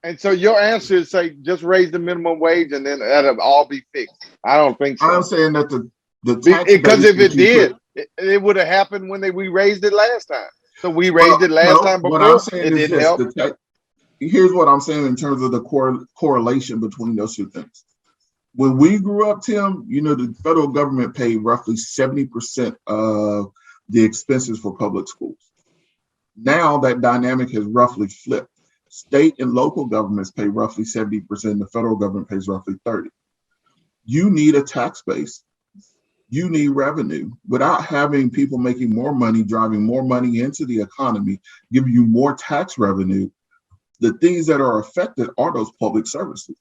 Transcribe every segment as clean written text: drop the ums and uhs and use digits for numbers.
And so your answer is say just raise the minimum wage and then that'll all be fixed. I don't think I'm so. saying that the tax Because base if that it you did, put. it would have happened when we raised it last time. So we raised it last No, time what I'm before. saying It is didn't this: help. here's what I'm saying in terms of the correlation between those two things. When we grew up, Tim, the federal government paid roughly 70% of the expenses for public schools. Now that dynamic has roughly flipped. State and local governments pay roughly 70%. The federal government pays roughly 30%. You need a tax base. You need revenue. Without having people making more money, driving more money into the economy, giving you more tax revenue, the things that are affected are those public services.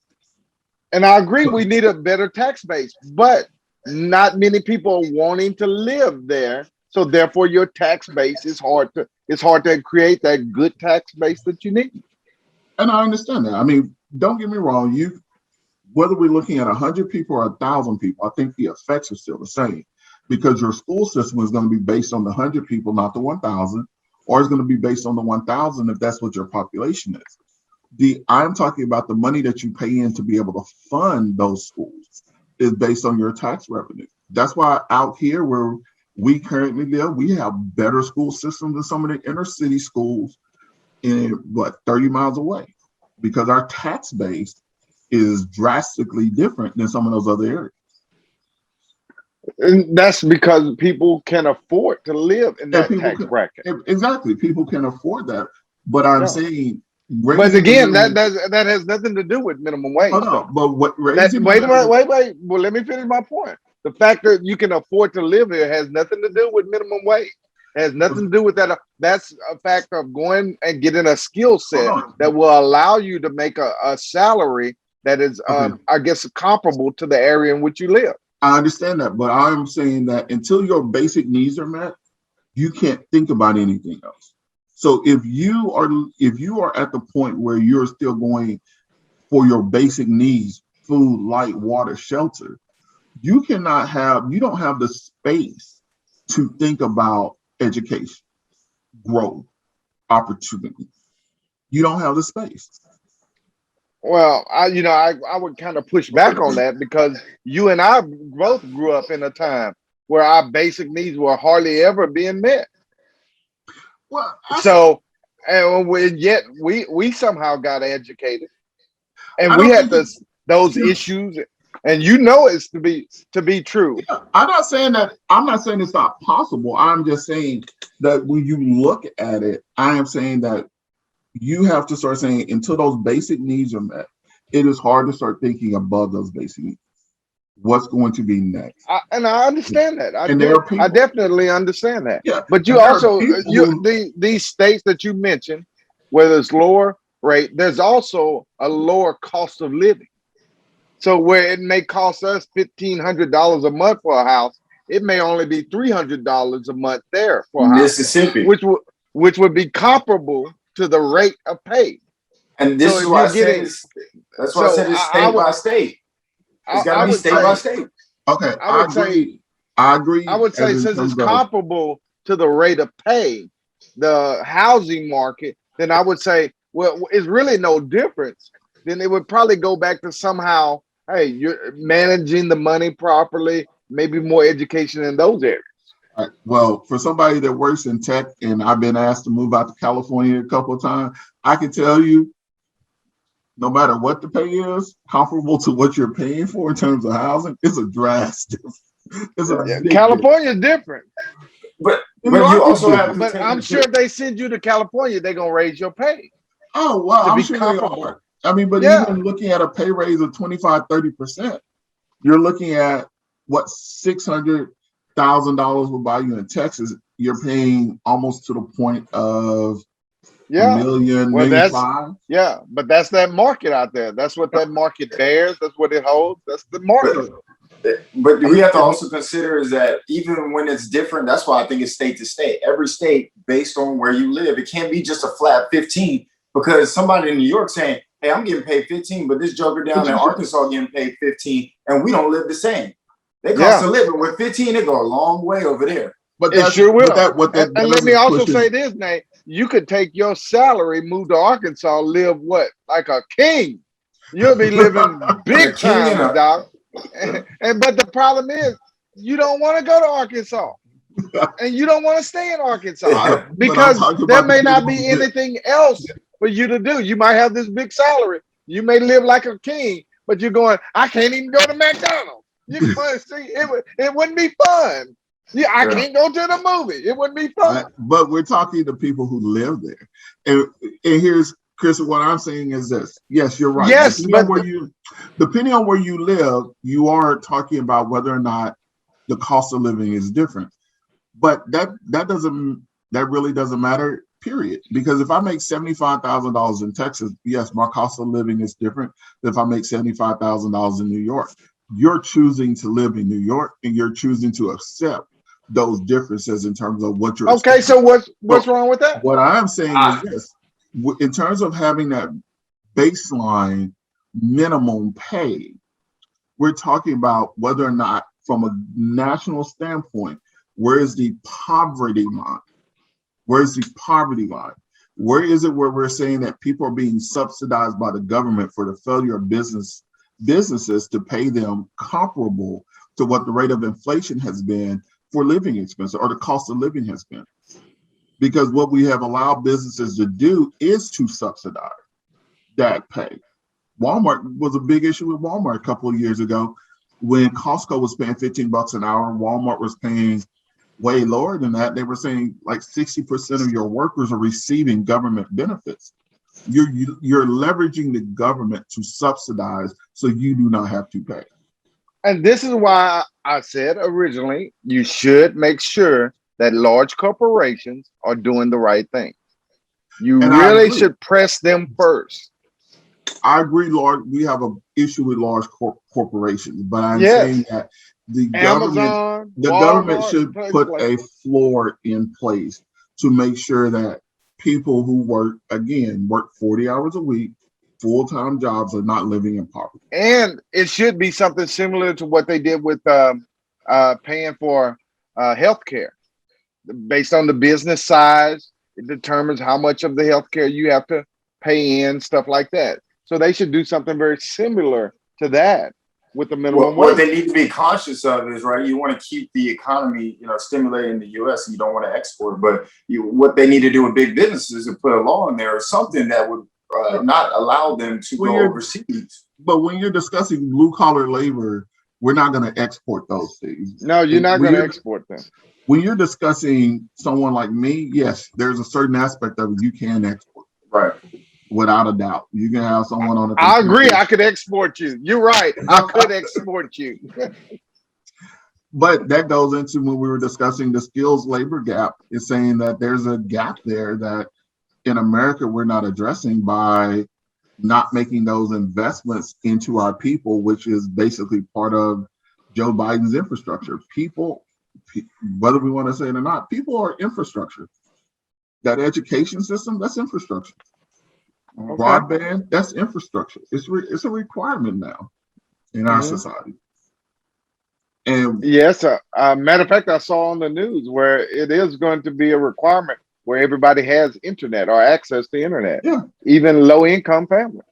And I agree, So, we need a better tax base, but not many people are wanting to live there. So therefore, your tax base is hard to. It's hard to create that good tax base that you need. and I understand that. I mean, don't get me wrong. Whether we're looking at 100 people or 1,000 people, I think the effects are still the same because your school system is going to be based on the 100 people, not the 1,000, or it's going to be based on the 1,000 if that's what your population is. I'm talking about the money that you pay in to be able to fund those schools is based on your tax revenue. That's why out here where we currently live, we have better school systems than some of the inner city schools in 30 miles away because our tax base is drastically different than some of those other areas. And that's because people can afford to live in And that people tax can bracket. exactly people can afford that. But I'm Yeah. saying But raising the again, minimum. that has nothing to do with minimum Hold wage, though. on, but what That raising the wait a minute, minimum? wait. Well, let me finish my point. The fact that you can afford to live here has nothing to do with minimum wage. It has nothing to do with that. That's a factor of going and getting a skill Hold set that on. will allow you to make a salary that is, Okay, I guess, comparable to the area in which you live. I understand that, but I'm saying that until your basic needs are met, you can't think about anything else. So if you are at the point where you're still going for your basic needs, food, light, water, shelter, you don't have the space to think about education, growth, opportunity. You don't have the space. Well, I would kind of push back on that because you and I both grew up in a time where our basic needs were hardly ever being met. Well, So, and yet we somehow got educated, and I we don't had think this those you issues, and you know it's to be true. yeah, I'm not saying it's not possible. I'm just saying that when you look at it, I am saying that you have to start saying until those basic needs are met, it is hard to start thinking above those basic needs. What's going to be next? And I understand that. I And there do. are I people, definitely understand that. yeah, But you and there are also people who these states that you mentioned, whether it's lower rate, there's also a lower cost of living. So where it may cost us $1,500 a month for a house, it may only be $300 a month there for a house, Mississippi. which would be comparable to the rate of pay. And So this is if why I you're said getting, it's that's why I so said it's state by state. It's got to I be would state by say state. okay, I would say I I agree would as say in since it's terms of comparable to the rate of pay, the housing market, then I would say, well, it's really no difference. Then it would probably go back to somehow, hey, you're managing the money properly, maybe more education in those areas. well, for somebody that works in tech, and I've been asked to move out to California a couple of times, I can tell you, no matter what the pay is, comparable to what you're paying for in terms of housing, it's a drastic, it's a Yeah. Yeah, big difference. California is different, New But you York is also have different. to but take I'm into sure if they send you to California, they're gonna raise your pay Oh, well, to I'm be sure they comparable. are. I mean, but Yeah, even looking at a pay raise of 25, 30%, you're looking at what $600,000 will buy you in Texas. You're paying almost to the point of a yeah. million, Well, million that's five. yeah, but that's that market out there. That's what that market bears. That's what it holds. That's the but market. So, but I we mean, have to also consider is that even when it's different, that's why I think it's state to state. Every state based on where you live, it can't be just a flat 15 because somebody in New York saying, "Hey, I'm getting paid 15," but this joker but down in you should, Arkansas getting paid 15, and we don't live the same. They cost Yeah. of living with 15, they go a long way over there. But It that's sure but will. that And let me doesn't also push it. say this, Nate. You could take your salary, move to Arkansas, live what? Like a king. You'll be living Like a big king and time, a doc. And but the problem is you don't want to go to Arkansas. And you don't want to stay in Arkansas But I'm because talking there about the may people not who be live. anything else for you to do. You might have this big salary. You may live like a king, but you're going, I can't even go to McDonald's. You going see it wouldn't be fun. Yeah, I yeah. can't go to the movie. It wouldn't be fun. But we're talking to people who live there, and here's Chris. What I'm saying is this: yes, you're right. Yes, but Depending on where you live, you are talking about whether or not the cost of living is different. But that really doesn't matter. Period. Because if I make $75,000 in Texas, yes, my cost of living is different than if I make $75,000 in New York. You're choosing to live in New York, and you're choosing to accept those differences in terms of what you're okay. experiencing. So what's So wrong with that? what I'm saying is I, this: in terms of having that baseline minimum pay, we're talking about whether or not, from a national standpoint, where is the poverty line? Where's the poverty line? Where is it where we're saying that people are being subsidized by the government for the failure of businesses to pay them comparable to what the rate of inflation has been for living expenses or the cost of living has been? Because what we have allowed businesses to do is to subsidize that pay. Walmart was a big issue with Walmart a couple of years ago when Costco was paying $15 an hour. Walmart was paying way lower than that. They were saying like 60% of your workers are receiving government benefits. You're leveraging the government to subsidize so you do not have to pay. And this is why I said originally you should make sure that large corporations are doing the right thing. You And I really agree. should press them first. I agree, Lord. We have an issue with large corporations, but I'm Yes. saying that the government, Amazon, the government Walmart, should places put like a floor in place to make sure that people who work 40 hours a week, full-time jobs, are not living in poverty. and it should be something similar to what they did with paying for health care. Based on the business size, it determines how much of the health care you have to pay in, stuff like that. So they should do something very similar to that with the minimum what they wage. need to be conscious of is right. You want to keep the economy, stimulating in the U.S. and you don't want to export. But what they need to do with big businesses is put a law in there or something that would not allow them to When go you're, overseas. but when you're discussing blue-collar labor, we're not going to export those things. No, you're And not going to export them. when you're discussing someone like me, yes, there's a certain aspect of it you can export Right. without a doubt. You can have someone on a I agree. computer. I could export you. You're right. I could export you. But that goes into when we were discussing the skills labor gap, is saying that there's a gap there that in America we're not addressing by not making those investments into our people, which is basically part of Joe Biden's infrastructure. Whether we want to say it or not, people are infrastructure. That education system, that's infrastructure. Okay. Broadband, that's infrastructure. It's a requirement now in our Hmm. society. And Yes. Matter of fact, I saw on the news where it is going to be a requirement where everybody has internet or access to internet, yeah, even low income families.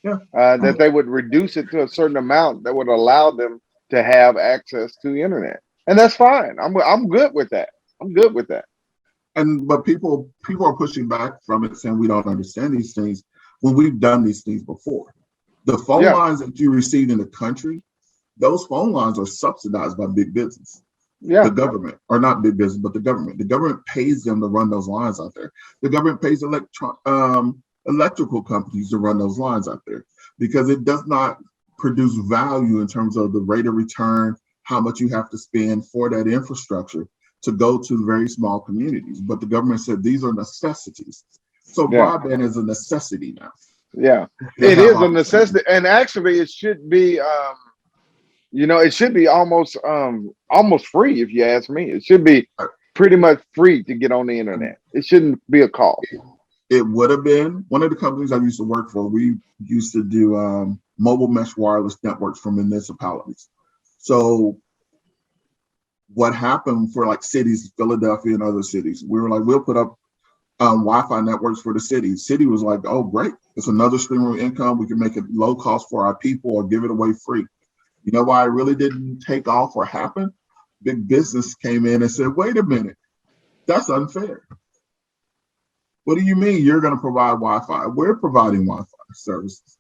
yeah. That they would reduce it to a certain amount that would allow them to have access to the internet, and that's fine. I'm good with that. I'm good with that. But people are pushing back from it, saying we don't understand these things when we've done these things before. The phone Yeah, lines that you received in the country, those phone lines are subsidized by big business, the yeah. government, or not big business, but the government. The government pays them to run those lines out there. The government pays electrical companies to run those lines out there because it does not produce value in terms of the rate of return, how much you have to spend for that infrastructure to go to very small communities. But the government said these are necessities. So Yeah, broadband is a necessity now. yeah. To It have is a opportunity. necessity, and actually, it should be. It should be almost free if you ask me. It should be pretty much free to get on the internet. It shouldn't be a cost. It would have been one of the companies I used to work for. We used to do mobile mesh wireless networks for municipalities. So what happened for like cities, Philadelphia and other cities. We were like, we'll put up Wi-Fi networks for the city. City was like, oh, great. It's another stream of income. We can make it low cost for our people or give it away free. You know why it really didn't take off or happen? Big business came in and said, wait a minute, that's unfair. What do you mean you're going to provide Wi-Fi? We're providing Wi-Fi services.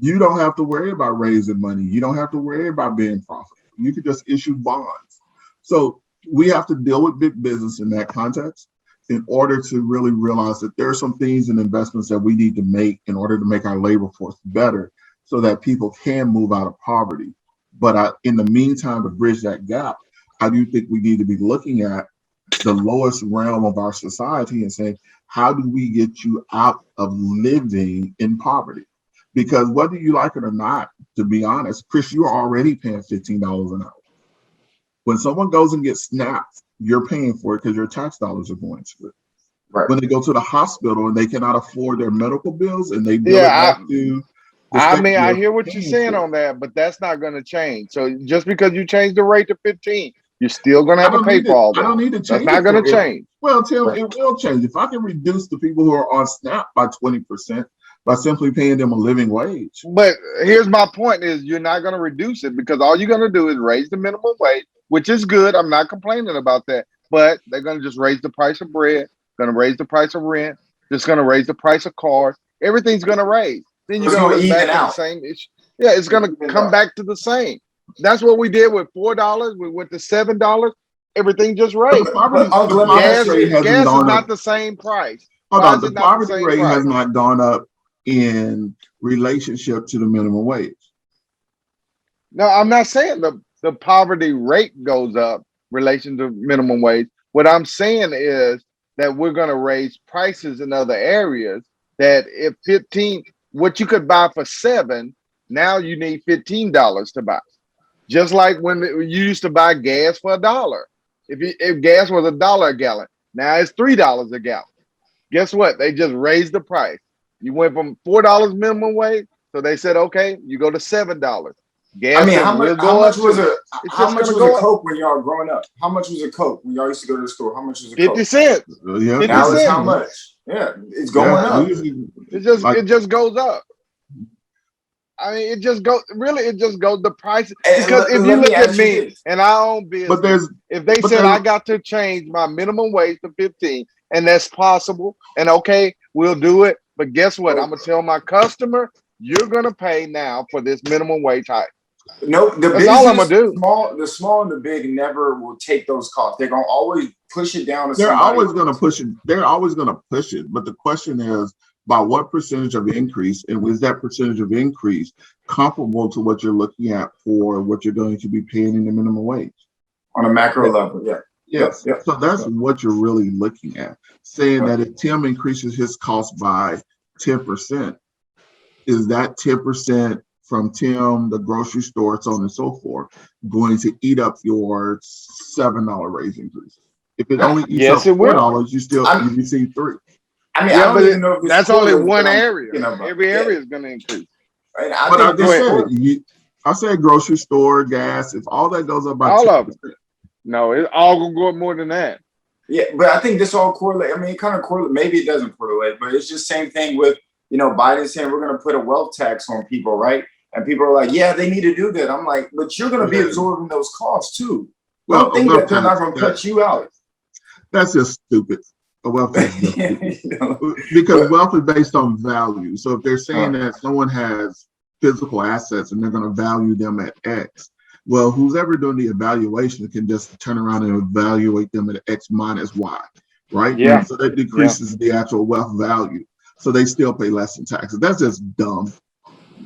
You don't have to worry about raising money. You don't have to worry about being profitable. You could just issue bonds. So we have to deal with big business in that context in order to really realize that there are some things and investments that we need to make in order to make our labor force better so that people can move out of poverty. But in the meantime, to bridge that gap, I do think we need to be looking at the lowest realm of our society and saying, how do we get you out of living in poverty? Because whether you like it or not, to be honest, Chris, you're already paying $15 an hour. When someone goes and gets snapped, you're paying for it because your tax dollars are going to it. Right. When they go to the hospital and they cannot afford their medical bills and they bill it Yeah, back to the I state, mean, I you're hear what you're paying saying for it. on that, but that's not going to change. So just because you change the rate to 15, you're still going to I have to don't pay need for it. all I that. don't need to That's change not it going for to it. change. Well, Tim, Right. it will change. If I can reduce the people who are on SNAP by 20% by simply paying them a living wage. But here's my point: is you're not going to reduce it because all you're going to do is raise the minimum wage, which is good. I'm not complaining about that. But they're going to just raise the price of bread, going to raise the price of rent, just going to raise the price of cars. Everything's going to raise. Then So you're it's going to going to look even back in the out. same issue. Yeah, it's going to Even come out. back to the same. That's what we did with $4. We went to $7. Everything just But raised. But the Uncle, let me ask poverty you rate this. hasn't Gas is gone up. not the same price. Hold Why on, is the it not the poverty same rate has price? not gone up in relationship to the minimum wage. No, I'm not saying the poverty rate goes up relation to minimum wage. What I'm saying is that we're going to raise prices in other areas. That if 15, what you could buy for 7, now you need $15 to buy. Just like when you used to buy gas for $1. If gas was $1 a gallon, now it's $3 a gallon. Guess what? They just raised the price. You went from $4 minimum wage, so they said, okay, you go to $7. I Gas mean, said we'll how go much up was too. a It's how just much gonna was a go up Coke when y'all were growing up? How much was a Coke when y'all used to go to the store? How much was a 50 Coke? cents. Yeah, 50 Now it's cents. how yeah, much? Yeah, it's yeah. going We up. usually It just like, it just goes up. I mean, it just goes really. It just goes the price And because if you let me look at ask you me this. and our own but business, there's, if they but said there's, I got to change my minimum wage to 15, and that's possible, and okay, we'll do it. But guess what? I'm gonna tell my customer you're gonna pay now for this minimum wage hike. No, the That's all I'm business, gonna do. the small and the big never will take those costs. They're gonna always push it down to they're somebody always going to else. push it. They're always going to push it. But the question is, by what percentage of increase, and is that percentage of increase comparable to what you're looking at for what you're going to be paying in the minimum wage? On a macro level. Yeah. Yep. Yes. Yep. So that's Yep. what you're really looking at. Saying Yep. that if Tim increases his cost by 10%, is that 10% from Tim, the grocery store, so on and so forth, going to eat up your $7 raise increase? If it No, only eats Yes, up it will. $4, I'm, you receive 3. I mean, I Yeah, don't but even know if this that's only correlates, but one I'm area. thinking about Every yeah. area is gonna increase. And I But I think Go just this ahead. said it. court. I said grocery store, gas, if all that goes up by All of it. 10%. No, it's all gonna go up more than that. Yeah, but I think this all correlate. I mean, it kind of correlate. Maybe it doesn't correlate, but it's just same thing with Biden saying we're going to put a wealth tax on people, right? And people are like, yeah, they need to do that. I'm like, but you're going to be Yeah. absorbing those costs too. Well, Don't a think wealth that they're not tax, going to cut you out. that's just stupid. A wealth tax is just stupid. You know? Because But wealth is based on value. So if they're saying uh, that someone has physical assets and they're going to value them at X, well, who's ever doing the evaluation can just turn around and evaluate them at X minus Y, right? Yeah, So that yeah. decreases the actual wealth value. So they still pay less in taxes. That's just dumb.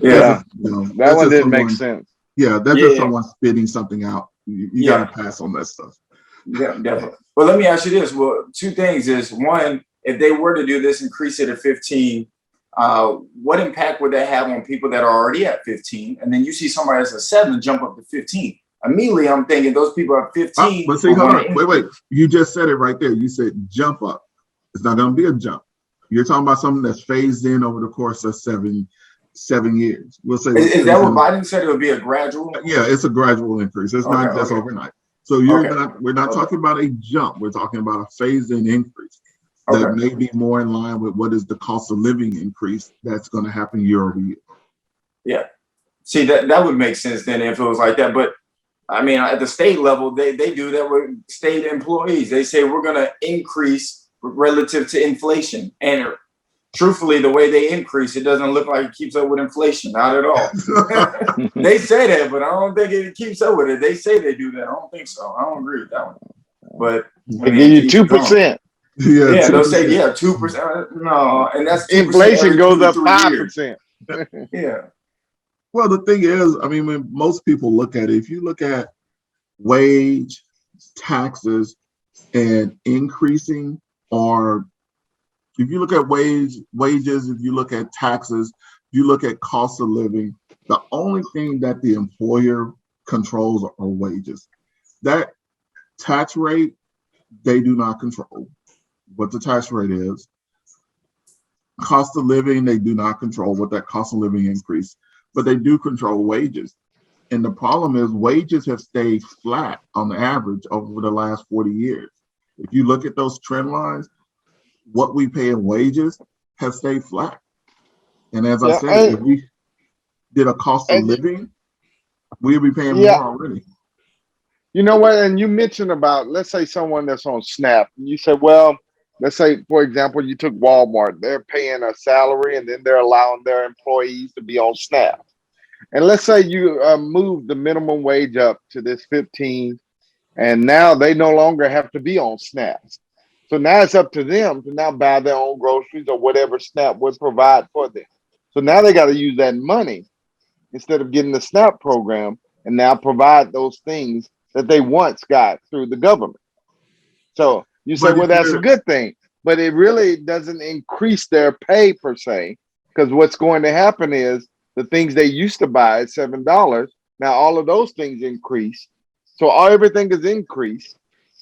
That's yeah, Yeah. just dumb. That That's one just didn't make someone, sense. yeah, that's just yeah, someone spitting something out. You got to yeah. pass on that stuff. Yeah, definitely. Well, let me ask you this. Well, two things is one, if they were to do this, increase it to 15, what impact would that have on people that are already at 15? And then you see somebody that's at 7 jump up to 15. Immediately, I'm thinking those people at 15 But see, are hold going on. to Wait. increase. You just said it right there. You said jump up. It's not going to be a jump. You're talking about something that's phased in over the course of seven years. We'll say Is it's that phased what in. Biden said? It would be a gradual? Yeah, it's a gradual increase. It's Okay, not just okay. overnight. So Okay. we're not Okay. talking about a jump. We're talking about a phased in increase that Okay. may be more in line with what is the cost of living increase that's going to happen year over year. Yeah. See, that would make sense then if it was like that. But I mean, at the state level, they do that with state employees. They say we're going to increase relative to inflation. And truthfully, the way they increase, it doesn't look like it keeps up with inflation. Not at all. They say that, but I don't think it keeps up with it. They say they do that. I don't think so. I don't agree with that one. But I They give mean, you to each two his own. percent. Yeah, Yeah, they'll say, 2%. yeah, 2%. No, and that's 2% Inflation every goes two to up three five years. percent. Yeah. Well, the thing is, I mean, when most people look at it, if you look at wage, taxes, and increasing, or if you look at wages, if you look at taxes, if you look at cost of living, the only thing that the employer controls are wages. That tax rate, they do not control what the tax rate is. Cost of living, they do not control what that cost of living increase, but they do control wages. And the problem is wages have stayed flat on the average over the last 40 years. If you look at those trend lines, what we pay in wages have stayed flat. And as I Yeah, said, if we did a cost of and living, we'd be paying yeah, more already. you know what? And you mentioned about, let's say someone that's on SNAP. And you said, well, let's say for example, you took Walmart. They're paying a salary, and then they're allowing their employees to be on SNAP. And let's say you move the minimum wage up to this 15, and now they no longer have to be on SNAP. So now it's up to them to now buy their own groceries or whatever SNAP would provide for them. So now they got to use that money instead of getting the SNAP program and now provide those things that they once got through the government. So you say, But well, if that's a you're, good thing, but it really doesn't increase their pay per se, because what's going to happen is the things they used to buy at $7, now all of those things increase. So everything is increased.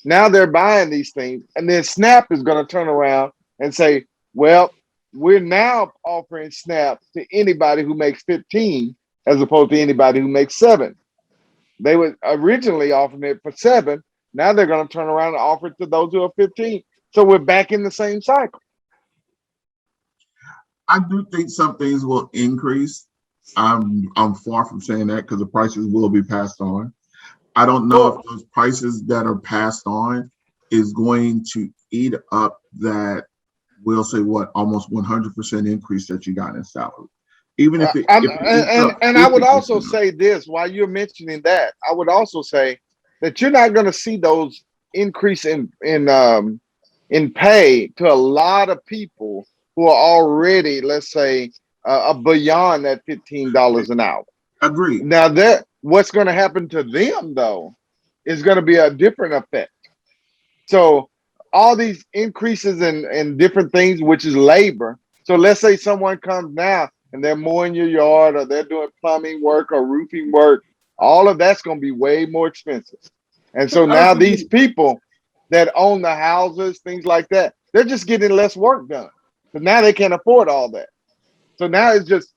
Now they're buying these things, and then Snap is going to turn around and say, well, we're now offering Snap to anybody who makes 15 as opposed to anybody who makes 7. They were originally offering it for 7. Now they're going to turn around and offer it to those who are 15. So we're back in the same cycle. I do think some things will increase. I'm far from saying that because the prices will be passed on. I don't know if Well, those prices that are passed on is going to eat up that, we'll say what, almost 100% increase that you got in salary. Even I'm, if it eats up and I would also 50% of say this while you're mentioning that, I would also say that you're not going to see those increase in pay to a lot of people who are already, let's say, beyond that $15 it, an hour. agree. Now that what's going to happen to them though is going to be a different effect. So all these increases in different things, which is labor. So let's say someone comes now and they're mowing your yard or they're doing plumbing work or roofing work. All of that's going to be way more expensive. And so now these Absolutely. people that own the houses, things like that, they're just getting less work done. Because now they can't afford all that. So now it's just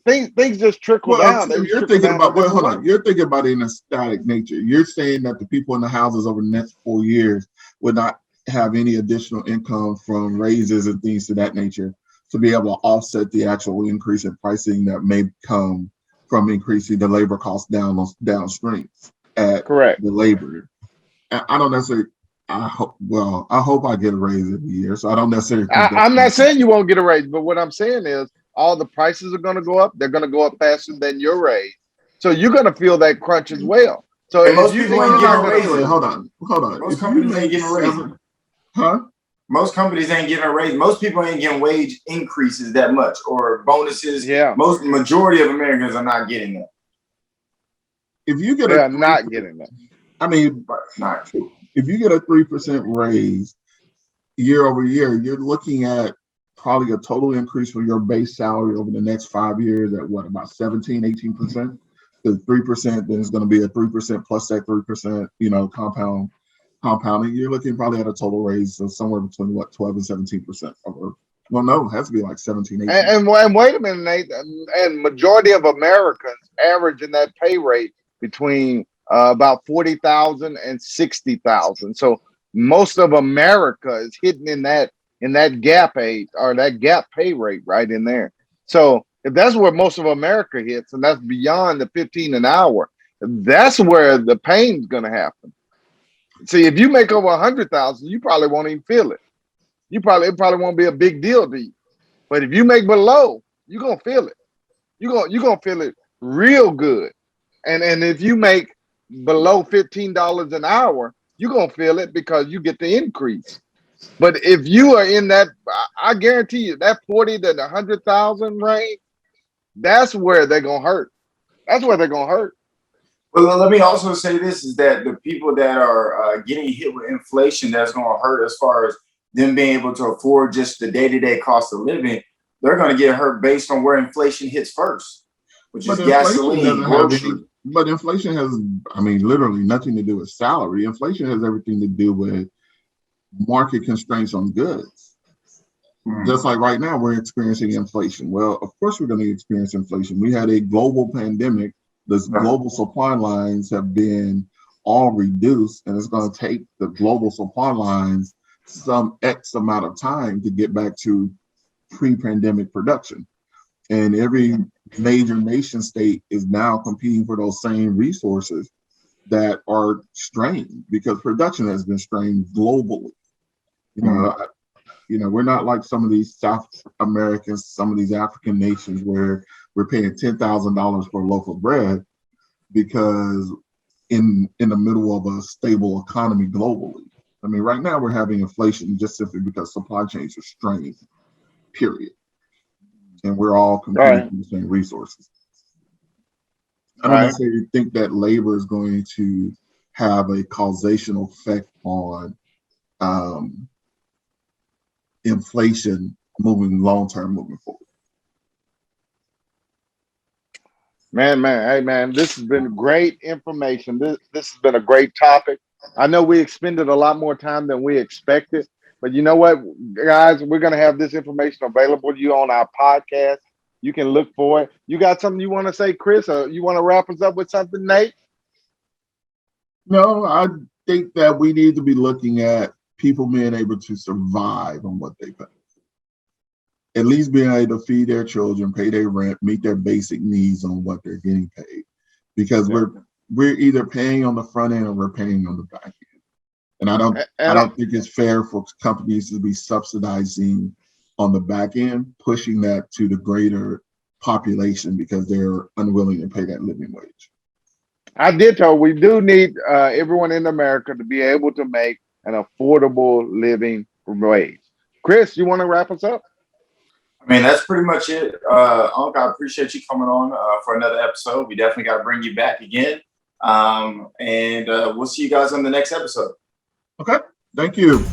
things just trickle Well, down. They Tim, just you're trickle thinking down a about, well, different hold way. on. You're thinking about it in a static nature. You're saying that the people in the houses over the next 4 years would not have any additional income from raises and things to that nature to be able to offset the actual increase in pricing that may come from increasing the labor costs downstream at Correct. the labor. I don't necessarily. I hope. Well, I hope I get a raise every year, so I don't necessarily think that's I'm going not to saying happen. you won't get a raise, but what I'm saying is all the prices are going to go up. They're going to go up faster than your raise. So you're going to feel that crunch as well. So And if most you people think ain't you're getting not No, going wait, to, wait, raises. hold on. Most If you companies ain't make getting raises. seven, huh? Most companies ain't getting a raise. Most people ain't getting wage increases that much or bonuses. yeah, Most majority of Americans are not getting that. If you get a they're three, not getting that. I mean, But not. if you get a 3% raise year over year, you're looking at probably a total increase for your base salary over the next 5 years at what, about 17, 18%? The 3%, then it's going to be a 3% plus that 3%, compounding. You're looking probably at a total raise of somewhere between what, 12 and 17%. Or, well, no, it has to be like 17, 18. And wait a minute, Nate. And majority of Americans average in that pay rate between about 40,000 and 60,000. So most of America is hitting in that gap age or that gap pay rate right in there. So if that's where most of America hits, and that's beyond the 15 an hour, that's where the pain's gonna happen. See, if you make over 100,000, you probably won't even feel it. It probably won't be a big deal to you. But if you make below, you're gonna feel it. You're gonna feel it real good. And if you make below $15 an hour, you're gonna feel it because you get the increase. But if you are in that, I guarantee you that 40 to the 100,000 range, that's where they're gonna hurt. That's where they're gonna hurt. Well, let me also say this is that the people that are getting hit with inflation, that's going to hurt as far as them being able to afford just the day-to-day cost of living. They're going to get hurt based on where inflation hits first, which But is inflation gasoline, doesn't have grocery. any. But inflation has, I mean, literally nothing to do with salary. Inflation has everything to do with market constraints on goods. Just like right now, we're experiencing inflation. Well, of course, we're going to experience inflation. We had a global pandemic. The global supply lines have been all reduced, and it's going to take the global supply lines some X amount of time to get back to pre-pandemic production. And every major nation state is now competing for those same resources that are strained because production has been strained globally. You know, we're not like some of these South Americans, some of these African nations where we're paying $10,000 for local bread because in the middle of a stable economy globally. I mean, right now we're having inflation just simply because supply chains are strained, period. And we're all competing Right, for the same resources. I don't right. necessarily think that labor is going to have a causational effect on um, inflation moving long term moving forward. Man, hey man, this has been great information. This has been a great topic. I know we expended a lot more time than we expected, but you know what, guys, we're gonna have this information available to you on our podcast. You can look for it. You got something you want to say, Chris, or you want to wrap us up with something, Nate? No, I think that we need to be looking at people being able to survive on what they pay. At least being able to feed their children, pay their rent, meet their basic needs on what they're getting paid. Because Yeah. we're either paying on the front end or we're paying on the back end. And I And don't think it's fair for companies to be subsidizing on the back end, pushing that to the greater population because they're unwilling to pay that living wage. I did tell we do need everyone in America to be able to make an affordable living wage. Chris, you want to wrap us up? I mean, that's pretty much it. Unc, I appreciate you coming on for another episode. We definitely got to bring you back again. And we'll see you guys on the next episode. Okay, thank you.